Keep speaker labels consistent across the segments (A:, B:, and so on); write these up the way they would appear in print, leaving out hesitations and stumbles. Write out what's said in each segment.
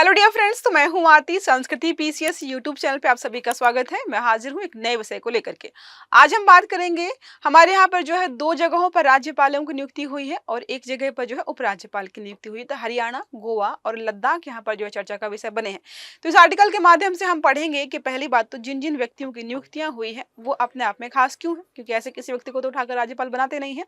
A: Hello dear friends, तो मैं हूं आरती। संस्कृति पीसीएस यूट्यूब चैनल पे आप सभी का स्वागत है। मैं हाजिर हूं एक नए विषय को लेकर के। आज हम बात करेंगे, हमारे यहाँ पर जो है दो जगहों पर राज्यपालों की नियुक्ति हुई है और एक जगह पर जो है उपराज्यपाल की नियुक्ति हुई है। तो हरियाणा, गोवा और लद्दाख यहाँ पर जो है चर्चा का विषय बने हैं। तो इस आर्टिकल के माध्यम से हम पढ़ेंगे कि पहली बात तो जिन जिन व्यक्तियों की नियुक्तियां हुई है वो अपने आप में खास क्यों है, क्योंकि ऐसे किसी व्यक्ति को तो उठाकर राज्यपाल बनाते नहीं है।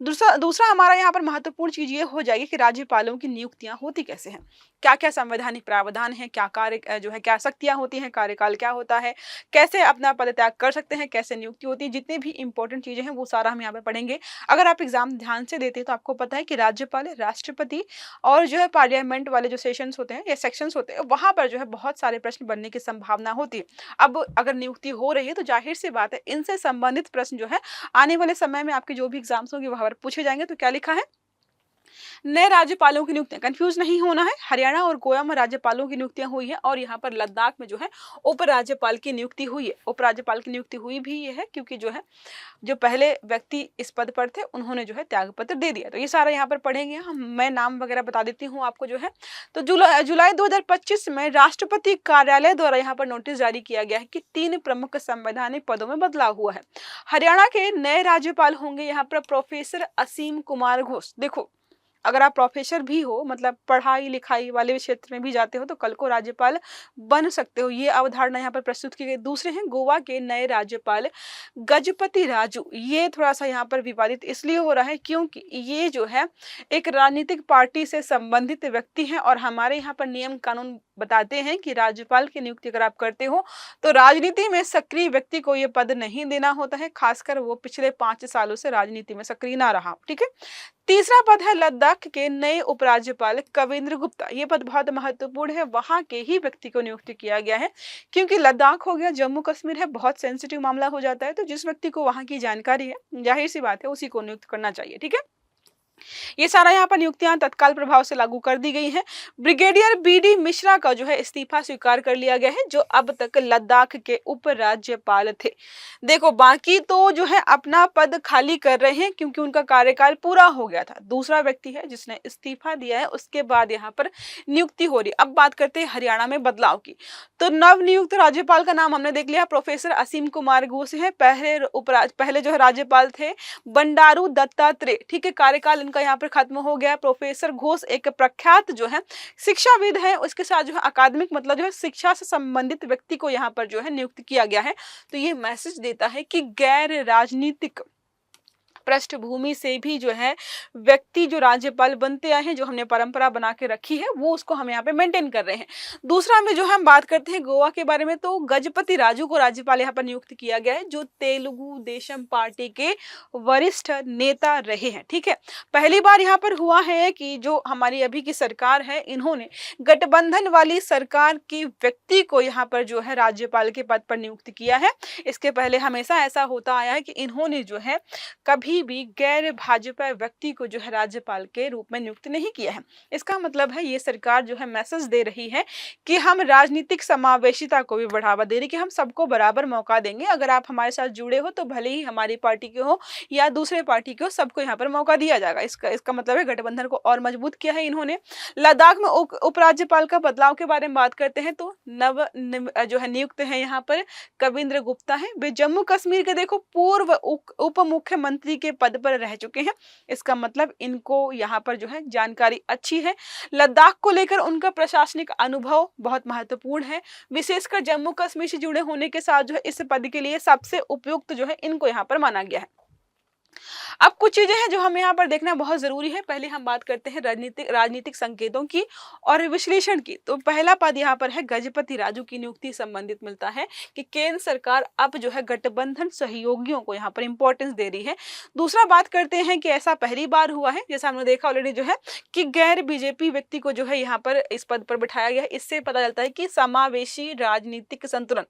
A: दूसरा हमारा यहाँ पर महत्वपूर्ण चीज ये हो जाएगी कि राज्यपालों की नियुक्तियां होती कैसे हैं, क्या क्या संवैधानिक प्रावधान है, क्या कार्य जो है क्या शक्तियां होती हैं, कार्यकाल क्या होता है, कैसे अपना पदत्याग कर सकते हैं, कैसे नियुक्ति होती है, जितनी भी इंपॉर्टेंट चीजें हैं वो सारा हम यहाँ पे पढ़ेंगे। अगर आप एग्जाम ध्यान से देते हैं तो आपको पता है कि राज्यपाल, राष्ट्रपति और जो है पार्लियामेंट वाले जो सेशंस होते हैं या सेक्शंस होते हैं वहां पर जो है बहुत सारे प्रश्न बनने की संभावना होती है। अब अगर नियुक्ति हो रही है तो जाहिर सी बात है इनसे संबंधित प्रश्न जो है आने वाले समय में आपके जो भी एग्जाम्स होंगे वहां पर पूछे जाएंगे। तो क्या लिखा है, नए राज्यपालों की नियुक्तियां, कंफ्यूज नहीं होना है। हरियाणा और गोवा में राज्यपालों की नियुक्तियां हुई है और यहाँ पर लद्दाख में जो है उपराज्यपाल की नियुक्ति हुई है। उपराज्यपाल की नियुक्ति हुई भी ये है क्योंकि जो है जो पहले व्यक्ति इस पद पर थे उन्होंने जो है त्याग पत्र दे दिया। तो ये सारा यहाँ पर पढ़ेंगे हम, मैं नाम वगैरह बता देती हूँ आपको जो है। तो जुलाई 2025 में राष्ट्रपति कार्यालय द्वारा यहाँ पर नोटिस जारी किया गया है कि 3 प्रमुख संवैधानिक पदों में बदलाव हुआ है। हरियाणा के नए राज्यपाल होंगे यहाँ पर प्रोफेसर असीम कुमार घोष। देखो, अगर आप प्रोफेसर भी हो, मतलब पढ़ाई लिखाई वाले क्षेत्र में भी जाते हो तो कल को राज्यपाल बन सकते हो, ये अवधारणा यहाँ पर प्रस्तुत की गई। दूसरे हैं गोवा के नए राज्यपाल गजपति राजू। ये थोड़ा सा यहाँ पर विवादित इसलिए हो रहा है क्योंकि ये जो है एक राजनीतिक पार्टी से संबंधित व्यक्ति हैं और हमारे यहाँ पर नियम कानून बताते हैं कि राज्यपाल की नियुक्ति अगर आप करते हो तो राजनीति में सक्रिय व्यक्ति को ये पद नहीं देना होता है, खासकर वो पिछले 5 सालों से राजनीति में सक्रिय ना रहा। ठीक है। तीसरा पद है लद्दाख के नए उपराज्यपाल कविंद्र गुप्ता। ये पद बहुत महत्वपूर्ण है, वहां के ही व्यक्ति को नियुक्त किया गया है क्योंकि लद्दाख हो गया, जम्मू कश्मीर है, बहुत सेंसिटिव मामला हो जाता है। तो जिस व्यक्ति को वहां की जानकारी है जाहिर सी बात है उसी को नियुक्त करना चाहिए। ठीक है। ये सारा यहाँ पर नियुक्तियां तत्काल प्रभाव से लागू कर दी गई हैं। ब्रिगेडियर बीडी मिश्रा का जो है इस्तीफा स्वीकार कर लिया गया है, जो अब तक लद्दाख के उपराज्यपाल थे। देखो, बाकी तो जो है अपना पद खाली कर रहे हैं क्योंकि उनका कार्यकाल पूरा हो गया था। दूसरा व्यक्ति है जिसने इस्तीफा दिया है, उसके बाद यहाँ पर नियुक्ति हो रही। अब बात करते हैं हरियाणा में बदलाव की। तो नवनियुक्त राज्यपाल का नाम हमने देख लिया, प्रोफेसर असीम कुमार घोष है। पहले जो है राज्यपाल थे बंडारू दत्तात्रेय। ठीक है, कार्यकाल इनका यहाँ पर खत्म हो गया। प्रोफेसर घोष एक प्रख्यात जो है शिक्षाविद है, उसके साथ जो है अकादमिक मतलब जो है शिक्षा से संबंधित व्यक्ति को यहाँ पर जो है नियुक्त किया गया है। तो ये मैसेज देता है कि गैर राजनीतिक पृष्ठभूमि से भी जो है व्यक्ति जो राज्यपाल बनते आए हैं, जो हमने परंपरा बना के रखी है वो उसको हम यहाँ पे मेंटेन कर रहे हैं। दूसरा में जो हम बात करते हैं गोवा के बारे में, तो गजपति राजू को राज्यपाल यहाँ पर नियुक्त किया गया है, जो तेलुगु देशम पार्टी के वरिष्ठ नेता रहे हैं। ठीक है, पहली बार यहाँ पर हुआ है कि जो हमारी अभी की सरकार है इन्होंने गठबंधन वाली सरकार के व्यक्ति को यहाँ पर जो है राज्यपाल के पद पर नियुक्त किया है। इसके पहले हमेशा ऐसा होता आया है कि इन्होंने जो है कभी भी गैर भाजपा व्यक्ति को जो है राज्यपाल के रूप में नियुक्त नहीं किया है। इसका मतलब है ये सरकार जो है मैसेज दे रही है कि हम राजनीतिक समावेशिता को भी बढ़ावा दे रही, कि हम सबको बराबर मौका देंगे। अगर आप हमारे साथ जुड़े हो तो भले ही हमारी पार्टी के हो या दूसरे पार्टी के हो, सबको यहाँ पर मौका दिया जाएगा। इसका मतलब है गठबंधन को और मजबूत किया है इन्होंने। लद्दाख में उपराज्यपाल का बदलाव के बारे में बात करते हैं तो जो है नियुक्त है यहाँ पर कविंद्र गुप्ता है। वे जम्मू कश्मीर के देखो पूर्व उप मुख्यमंत्री के पद पर रह चुके हैं। इसका मतलब इनको यहाँ पर जो है जानकारी अच्छी है। लद्दाख को लेकर उनका प्रशासनिक अनुभव बहुत महत्वपूर्ण है, विशेषकर जम्मू कश्मीर से जुड़े होने के साथ जो है इस पद के लिए सबसे उपयुक्त जो है इनको यहाँ पर माना गया है। अब कुछ चीजें हैं जो हमें यहाँ पर देखना बहुत जरूरी है। पहले हम बात करते हैं राजनीतिक संकेतों की और विश्लेषण की। तो पहला पद यहाँ पर है गजपति राजू की नियुक्ति संबंधित मिलता है कि केंद्र सरकार अब जो है गठबंधन सहयोगियों को यहाँ पर इंपॉर्टेंस दे रही है। दूसरा बात करते हैं कि ऐसा पहली बार हुआ है, जैसा हमने देखा ऑलरेडी जो है कि गैर बीजेपी व्यक्ति को जो है यहाँ पर इस पद पर बिठाया गया है। इससे पता चलता है कि समावेशी राजनीतिक संतुलन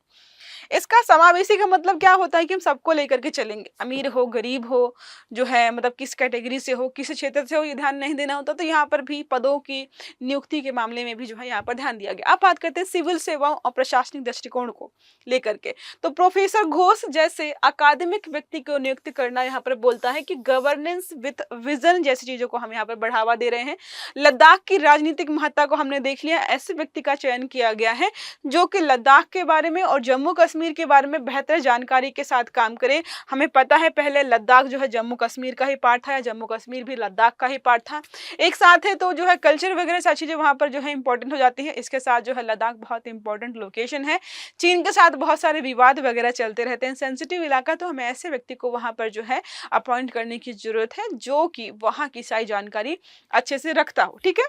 A: इसका समावेशी का मतलब क्या होता है कि हम सबको लेकर के चलेंगे, अमीर हो गरीब हो, जो है मतलब किस कैटेगरी से हो, किस क्षेत्र से हो, ये ध्यान नहीं देना होता। तो यहाँ पर भी पदों की नियुक्ति के मामले में भी जो है यहाँ पर ध्यान दिया गया। अब बात करते हैं सिविल सेवाओं और प्रशासनिक दृष्टिकोण को लेकर के। तो प्रोफेसर घोष जैसे अकादमिक व्यक्ति को नियुक्त करना यहाँ पर बोलता है कि गवर्नेंस विद विजन जैसी चीजों को हम यहाँ पर बढ़ावा दे रहे हैं। लद्दाख की राजनीतिक महत्ता को हमने देख लिया, ऐसे व्यक्ति का चयन किया गया है जो कि लद्दाख के बारे में और जम्मू कश्मीर के बारे में बेहतर जानकारी के साथ काम करे। हमें पता है पहले लद्दाख जो है जम्मू कश्मीर का ही पार्ट था, या जम्मू कश्मीर भी लद्दाख का ही पार्ट था, एक साथ है। तो जो है कल्चर वगैरह सारी चीजें वहां पर जो है इंपॉर्टेंट हो जाती है। इसके साथ जो है लद्दाख बहुत इंपॉर्टेंट लोकेशन है, चीन के साथ बहुत सारे विवाद वगैरह चलते रहते हैं, सेंसिटिव इलाका। तो हमें ऐसे व्यक्ति को वहां पर जो है अपॉइंट करने की जरूरत है जो कि वहां की सारी जानकारी अच्छे से रखता हो। ठीक है,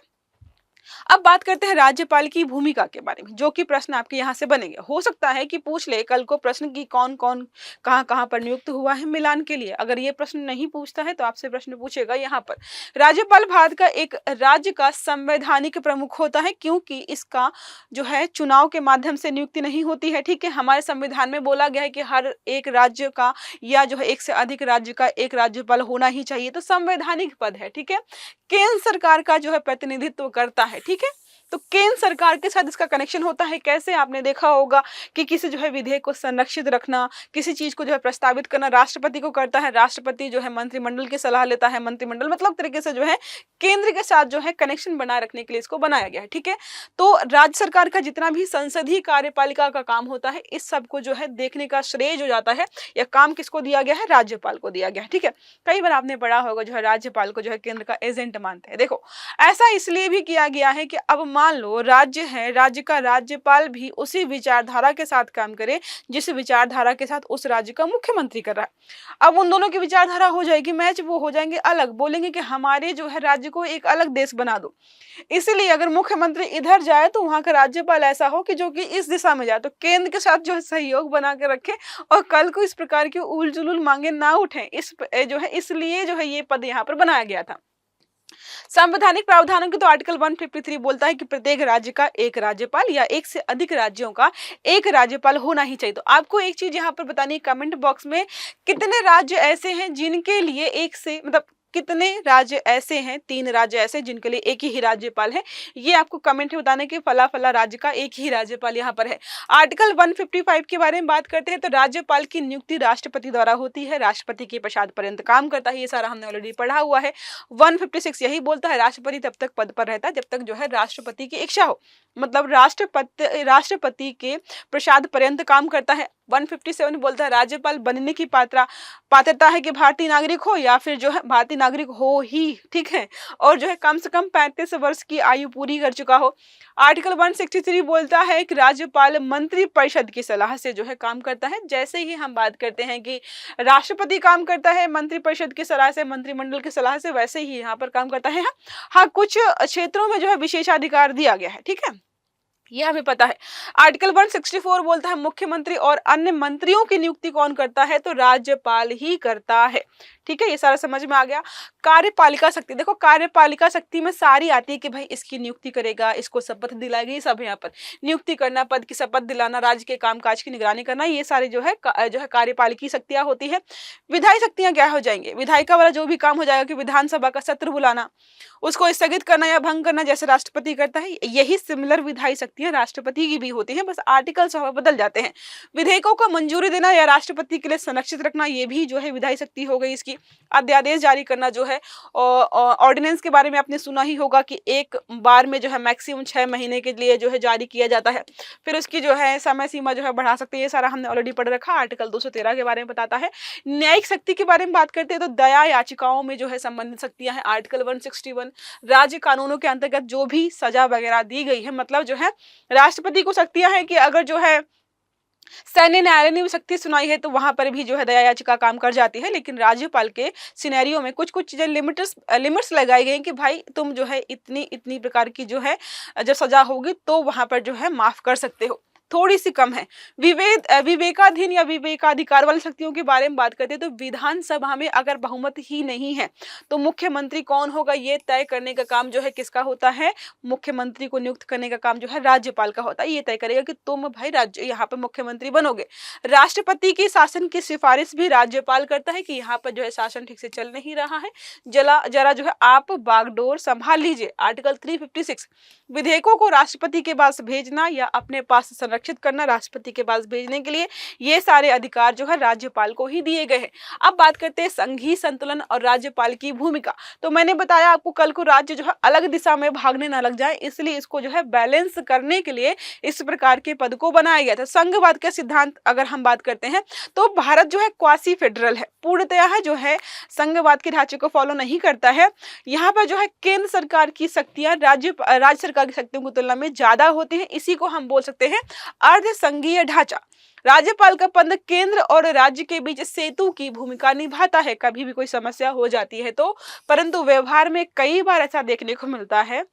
A: अब बात करते हैं राज्यपाल की भूमिका के बारे में, जो कि प्रश्न आपके यहाँ से बनेंगे। हो सकता है कि पूछ ले कल को प्रश्न की कौन कौन कहाँ कहाँ पर नियुक्त हुआ है मिलान के लिए। अगर ये प्रश्न नहीं पूछता है तो आपसे प्रश्न पूछेगा यहाँ पर, राज्यपाल भारत का एक राज्य का संवैधानिक प्रमुख होता है, क्योंकि इसका जो है चुनाव के माध्यम से नियुक्ति नहीं होती है। ठीक है, हमारे संविधान में बोला गया है कि हर एक राज्य का या जो है एक से अधिक राज्य का एक राज्यपाल होना ही चाहिए। तो संवैधानिक पद है। ठीक है, केंद्र सरकार का जो है प्रतिनिधित्व करता है। ठीक है, तो केंद्र सरकार के साथ इसका कनेक्शन होता है। कैसे, आपने देखा होगा कि किसी जो है विधेयक को संरक्षित रखना, किसी चीज को जो है प्रस्तावित करना राष्ट्रपति को करता है, राष्ट्रपति जो है मंत्रिमंडल की सलाह लेता है, मंत्रिमंडल मतलब तरीके से जो है केंद्र के साथ जो है कनेक्शन बनाए रखने के लिए इसको बनाया गया है। ठीक है, तो राज्य सरकार का जितना भी संसदीय कार्यपालिका का काम होता है, इस सब को जो है देखने का श्रेय जो जाता है या काम किसको दिया गया है, राज्यपाल को दिया गया है। ठीक है, कई बार आपने पढ़ा होगा जो है राज्यपाल को जो है केंद्र का एजेंट मानते हैं। देखो, ऐसा इसलिए भी किया गया है कि अब मान लो राज्य है, राज्य का राज्यपाल भी उसी विचारधारा के साथ काम करे जिस विचारधारा के साथ उस राज्य का मुख्यमंत्री कर रहा है। अब उन दोनों की विचारधारा हो जाएगी मैच, वो हो जाएंगे अलग, बोलेंगे कि हमारे जो है राज्य को एक अलग देश बना दो। इसीलिए अगर मुख्यमंत्री इधर जाए तो वहां का राज्यपाल ऐसा हो कि जो कि इस दिशा में जाए, तो केंद्र के साथ जो है सहयोग बना के रखे और कल को इस प्रकार की उल जुलूल मांगे ना उठे। इस जो है इसलिए जो है ये पद यहाँ पर बनाया गया था। संवैधानिक प्रावधानों की तो आर्टिकल 153 बोलता है कि प्रत्येक राज्य का एक राज्यपाल या एक से अधिक राज्यों का एक राज्यपाल होना ही चाहिए। तो आपको एक चीज यहाँ पर बतानी है, कमेंट बॉक्स में कितने राज्य ऐसे हैं जिनके लिए एक से मतलब कितने राज्य ऐसे हैं, 3 राज्य ऐसे जिनके लिए एक ही राज्यपाल है, ये आपको कमेंट में बताने के फला फला राज्य का एक ही राज्यपाल यहाँ पर है। आर्टिकल 155 के बारे में बात करते हैं तो राज्यपाल की नियुक्ति राष्ट्रपति द्वारा होती है, राष्ट्रपति के प्रसाद पर्यंत काम करता है। ये सारा हमने ऑलरेडी पढ़ा हुआ है। 156 यही बोलता है राष्ट्रपति तब तक पद पर रहता है जब तक जो है राष्ट्रपति की इच्छा हो, मतलब राष्ट्रपति के प्रसाद पर्यंत काम करता है। 157 बोलता है राज्यपाल बनने की पात्रता है कि भारतीय नागरिक हो या फिर जो है भारतीय नागरिक हो ही। ठीक है, और जो है कम से कम 35 वर्ष की आयु पूरी कर चुका हो। आर्टिकल 163 बोलता है कि राज्यपाल मंत्री परिषद की सलाह से जो है काम करता है। जैसे ही हम बात करते हैं कि राष्ट्रपति काम करता है मंत्री परिषद की सलाह से, मंत्रिमंडल की सलाह से, वैसे ही यहाँ पर काम करता है। हाँ, कुछ क्षेत्रों में जो है विशेषाधिकार दिया गया है। ठीक है, यह हमें पता है। आर्टिकल 164 बोलता है मुख्यमंत्री और अन्य मंत्रियों की नियुक्ति कौन करता है, तो राज्यपाल ही करता है। ठीक है, ये सारा समझ में आ गया। कार्यपालिका शक्ति, देखो कार्यपालिका शक्ति में सारी आती है कि भाई इसकी नियुक्ति करेगा, इसको शपथ दिलाएगी, सब यहाँ पर नियुक्ति करना, पद की शपथ दिलाना, राज्य के कामकाज की निगरानी करना, ये सारे जो है कार्यपालिकी शक्तियां होती है। विधायी शक्तियां क्या हो जाएंगे, विधायिका वाला जो भी काम हो जाएगा कि विधानसभा का सत्र बुलाना, उसको स्थगित करना या भंग करना जैसे राष्ट्रपति करता है, यही सिमिलर विधायी शक्तियां राष्ट्रपति की भी होती हैं, बस आर्टिकल्स बदल जाते हैं। विधेयकों को मंजूरी देना या राष्ट्रपति के लिए संरक्षित रखना, ये भी जो है विधायी शक्ति हो गई इसकी। अध्यादेश जारी करना जो है, ऑर्डिनेंस के बारे में आपने सुना ही होगा कि एक बार में जो है मैक्सिमम 6 महीने के लिए जो है जारी किया जाता है, फिर उसकी जो है समय सीमा जो है बढ़ा सकते हैं। ये सारा हमने ऑलरेडी पढ़ रखा। आर्टिकल 213 के बारे में बताता है। न्यायिक शक्ति के बारे में बात करते हैं तो दया याचिकाओं में जो है संबंधित शक्तियां हैं। आर्टिकल 161 राज्य कानूनों के अंतर्गत जो भी सजा वगैरह दी गई है, मतलब जो है राष्ट्रपति को शक्तियां हैं कि अगर जो है सैन्य न्यायालय ने भी शक्ति सुनाई है तो वहां पर भी जो है दया याचिका काम कर जाती है। लेकिन राज्यपाल के सिनेरियो में कुछ कुछ चीजें लिमिट्स लगाई गई कि भाई तुम जो है इतनी प्रकार की जो है जब सजा होगी तो वहां पर जो है माफ कर सकते हो। थोड़ी सी कम है। विवेकाधीन या विवेकाधिकार वाली शक्तियों के बारे में बात करते हैं तो विधानसभा में अगर बहुमत ही नहीं है तो मुख्यमंत्री कौन होगा ये तय करने का काम जो है किसका होता है, मुख्यमंत्री को नियुक्त करने का काम जो है राज्यपाल का होता है। ये तय करेगा कि तुम भाई राज्य यहाँ पर मुख्यमंत्री बनोगे। राष्ट्रपति की शासन की सिफारिश भी राज्यपाल करता है कि यहाँ पर जो है शासन ठीक से चल नहीं रहा है, जरा जो है आप बागडोर संभाल लीजिए। आर्टिकल 356 विधेयकों को राष्ट्रपति के पास भेजना या अपने पास संरक्षित करना, राष्ट्रपति के पास भेजने के लिए ये सारे अधिकार जो है राज्यपाल को ही दिए गए हैं। अब बात करते हैं संघीय संतुलन और राज्यपाल की भूमिका। तो मैंने बताया आपको कल को राज्य जो है अलग दिशा में भागने ना लग जाए, इसलिए इसको जो है बैलेंस करने के लिए इस प्रकार के पद को बनाया गया था। संघवाद का सिद्धांत अगर हम बात करते हैं तो भारत जो है क्वासी फेडरल है, पूर्णतः जो है संघवाद के ढांचे को फॉलो नहीं करता है। यहाँ पर जो है केंद्र सरकार की शक्तियां राज्य सरकार की शक्तियों की तुलना में ज्यादा होती हैं। इसी को हम बोल सकते हैं अर्ध संघीय ढांचा। राज्यपाल का पद केंद्र और राज्य के बीच सेतु की भूमिका निभाता है, कभी भी कोई समस्या हो जाती है तो। परंतु व्यवहार में कई बार ऐसा देखने को मिलता है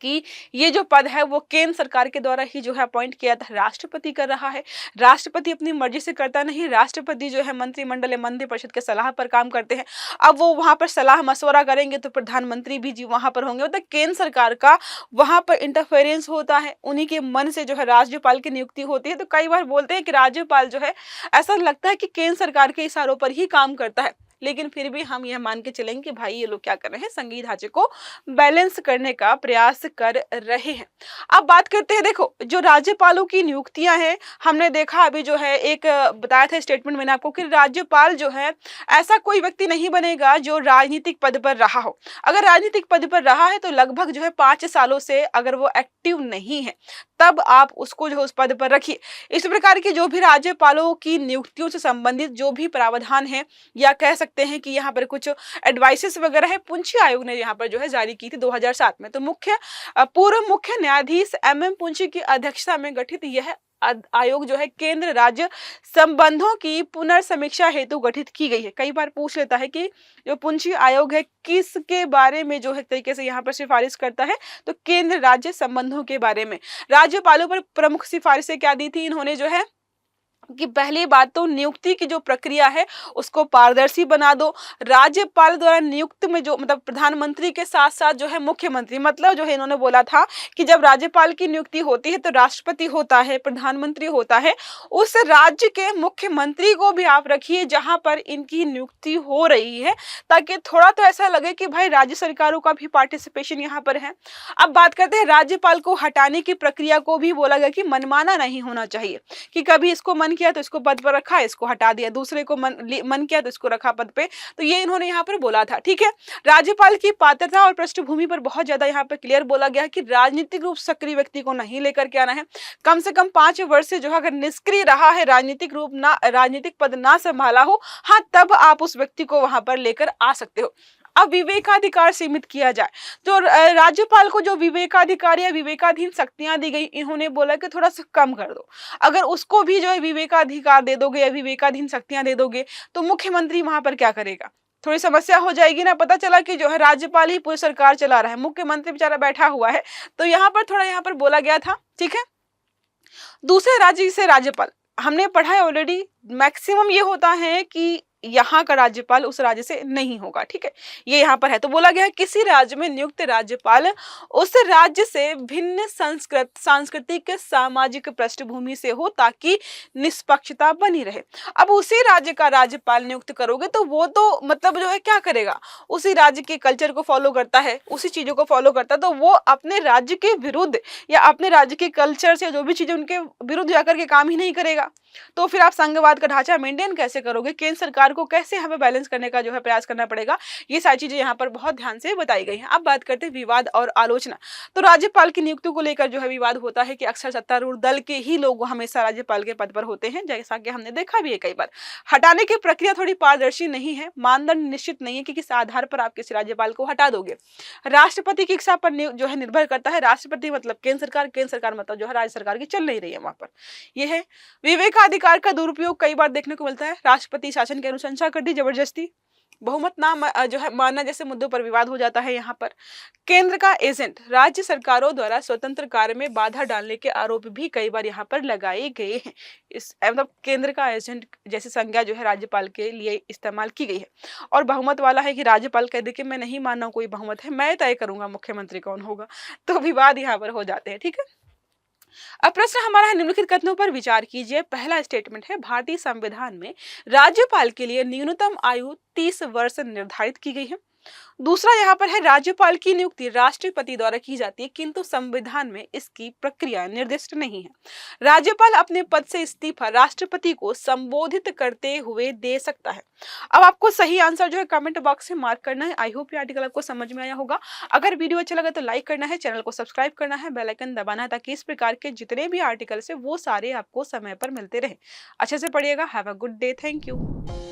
A: कि ये जो पद है वो केंद्र सरकार के द्वारा ही जो है अपॉइंट किया था, राष्ट्रपति कर रहा है। राष्ट्रपति अपनी मर्जी से करता नहीं, राष्ट्रपति जो है मंत्रिमंडल या मंत्रिपरिषद के सलाह पर काम करते हैं। अब वो वहां पर सलाह मशवरा करेंगे तो प्रधानमंत्री भी जी वहां पर होंगे, मतलब केंद्र सरकार का वहां पर इंटरफेरेंस होता है, उन्हीं के मन से जो है राज्यपाल की नियुक्ति होती है। तो कई बार बोलते हैं कि राज्यपाल जो है ऐसा लगता है कि केंद्र सरकार के इशारों पर ही काम करता है, लेकिन फिर भी हम यह मान के चलेंगे कि भाई ये लोग क्या कर रहे हैं, संघीय ढांचे को बैलेंस करने का प्रयास कर रहे हैं। अब बात करते हैं, देखो जो राज्यपालों की नियुक्तियां हैं, हमने देखा अभी जो है एक बताया था स्टेटमेंट मैंने आपको कि राज्यपाल जो है ऐसा कोई व्यक्ति नहीं बनेगा जो राजनीतिक पद पर रहा हो। अगर राजनीतिक पद पर रहा है तो लगभग जो है 5 सालों से अगर वो एक्टिव नहीं है तब आप उसको जो उस पद पर रखिए। इस प्रकार की जो भी राज्यपालों की नियुक्तियों से संबंधित जो भी प्रावधान है या कह सकते हैं कि यहाँ पर कुछ एडवाइसेस वगैरह है, पुंछी आयोग ने यहाँ पर जो है जारी की थी 2007 में। तो पूर्व मुख्य न्यायाधीश MM पुंछी की अध्यक्षता में गठित यह आयोग जो है केंद्र राज्य संबंधों की पुनर्समीक्षा हेतु गठित की गई है। कई बार पूछ लेता है कि जो पुंछी आयोग है किसके बारे में जो है तरीके से यहाँ पर सिफारिश करता है, तो केंद्र राज्य संबंधों के बारे में। राज्यपालों पर प्रमुख सिफारिशें क्या दी थी इन्होंने जो है कि पहली बात तो नियुक्ति की जो प्रक्रिया है उसको पारदर्शी बना दो। राज्यपाल द्वारा नियुक्त में जो मतलब प्रधानमंत्री के साथ साथ जो है मुख्यमंत्री, मतलब जो है इन्होंने बोला था कि जब राज्यपाल की नियुक्ति होती है तो राष्ट्रपति होता है, प्रधानमंत्री होता है, उस राज्य के मुख्यमंत्री को भी आप रखिए जहां पर इनकी नियुक्ति हो रही है, ताकि थोड़ा तो ऐसा लगे कि भाई राज्य सरकारों का भी पार्टिसिपेशन यहाँ पर है। अब बात करते हैं राज्यपाल को हटाने की प्रक्रिया को भी बोला गया कि मनमाना नहीं होना चाहिए, कि कभी इसको मन किया तो इसको पद पर रखा, इसको हटा दिया, दूसरे को मन किया तो इसको रखा पद पे। तो ये इन्होंने यहाँ पर बोला था। ठीक है, राज्यपाल की पात्रता और पृष्ठभूमि पर बहुत ज्यादा यहाँ पर क्लियर बोला गया कि राजनीतिक रूप सक्रिय व्यक्ति को नहीं लेकर के आना है। कम से कम 5 वर्ष से जो है अगर निष्क्रिय रहा है, राजनीतिक पद ना संभाला हो, हाँ तब आप उस व्यक्ति को वहां पर लेकर आ सकते हो। अब विवेकाधिकार सीमित किया जाए, तो राज्यपाल को जो विवेकाधिकार या विवेकाधीन शक्तियां दी गई, इन्होंने बोला कि थोड़ा सा कम कर दो। अगर उसको भी जो है विवेकाधिकार दे दोगे या विवेकाधीन शक्तियां दे दोगे तो मुख्यमंत्री वहां पर क्या करेगा, थोड़ी समस्या हो जाएगी ना। पता चला कि जो है राज्यपाल ही पूरी सरकार चला रहा है, मुख्यमंत्री बेचारा बैठा हुआ है। तो यहाँ पर थोड़ा यहाँ पर बोला गया था। ठीक है, दूसरे राज्य से राज्यपाल हमने पढ़ा है ऑलरेडी, मैक्सिमम ये होता है कि यहाँ का राज्यपाल उस राज्य से नहीं होगा। ठीक है, ये यहाँ पर है। तो बोला गया है किसी राज्य में नियुक्त राज्यपाल उस राज्य से भिन्न सांस्कृतिक सामाजिक पृष्ठभूमि से हो ताकि निष्पक्षता बनी रहे। अब उसी राज्य का राज्यपाल नियुक्त करोगे तो वो तो मतलब जो है क्या करेगा, उसी राज्य के कल्चर को फॉलो करता है, उसी चीजों को फॉलो करता है, तो वो अपने राज्य के विरुद्ध या अपने राज्य के कल्चर से जो भी चीजें उनके विरुद्ध जाकर के काम ही नहीं करेगा। तो फिर आप संघवाद का ढांचा मेंटेन कैसे करोगे, केंद्र सरकार को कैसे हमें बैलेंस करने का जो है प्रयास करना पड़ेगा। ये सारी चीजें यहाँ पर बहुत ध्यान से बताई गई हैं। अब बात करते हैं विवाद और आलोचना। तो राज्यपाल की नियुक्ति को लेकर जो है विवाद होता है कि अक्सर सत्तारूढ़ दल के ही लोग हमेशा राज्यपाल के पद पर होते हैं, जैसा कि हमने देखा भी है कई बार। हटाने की प्रक्रिया थोड़ी पारदर्शी नहीं है, मानदंड निश्चित नहीं है कि किस आधार पर आप किसी राज्यपाल को हटा दोगे। राष्ट्रपति की इच्छा पर जो है निर्भर करता है। राष्ट्रपति मतलब केंद्र सरकार मतलब जो है राज्य सरकार की चल नहीं रही है वहां पर। यह है विवेकाधिकार का दुरुपयोग कई बार देखने को मिलता है। राष्ट्रपति शासन की अनुशंसा कर दी जबरदस्ती, बहुमत ना जो है मानना जैसे मुद्दों पर विवाद हो जाता है यहाँ पर। केंद्र का एजेंट, राज्य सरकारों द्वारा स्वतंत्र कार्य में बाधा डालने के आरोप भी कई बार यहाँ पर लगाए गए हैं। इस मतलब केंद्र का एजेंट जैसी संज्ञा जो है राज्यपाल के लिए इस्तेमाल की गई है। और बहुमत वाला है कि राज्यपाल कह दे कि मैं नहीं मानना कोई बहुमत है, मैं तय करूंगा मुख्यमंत्री कौन होगा, तो विवाद यहाँ पर हो जाते हैं। ठीक है, अब प्रश्न हमारा है, निम्नलिखित कथनों पर विचार कीजिए। पहला स्टेटमेंट है, भारतीय संविधान में राज्यपाल के लिए न्यूनतम आयु 30 वर्ष निर्धारित की गई है। दूसरा यहाँ पर है, राज्यपाल की नियुक्ति राष्ट्रपति द्वारा की जाती है, किंतु संविधान में इसकी प्रक्रिया निर्दिष्ट नहीं है। राज्यपाल अपने पद से इस्तीफा राष्ट्रपति को संबोधित करते हुए दे सकता है। अब आपको सही आंसर जो है कमेंट बॉक्स में मार्क करना है। आई होप ये आर्टिकल आपको समझ में आया होगा। अगर वीडियो अच्छा लगा तो लाइक करना है, चैनल को सब्सक्राइब करना है, बेल आइकन दबाना है, ताकि इस प्रकार के जितने भी आर्टिकल्स है वो सारे आपको समय पर मिलते रहे। अच्छे से पढ़िएगा। Have a good day. Thank you.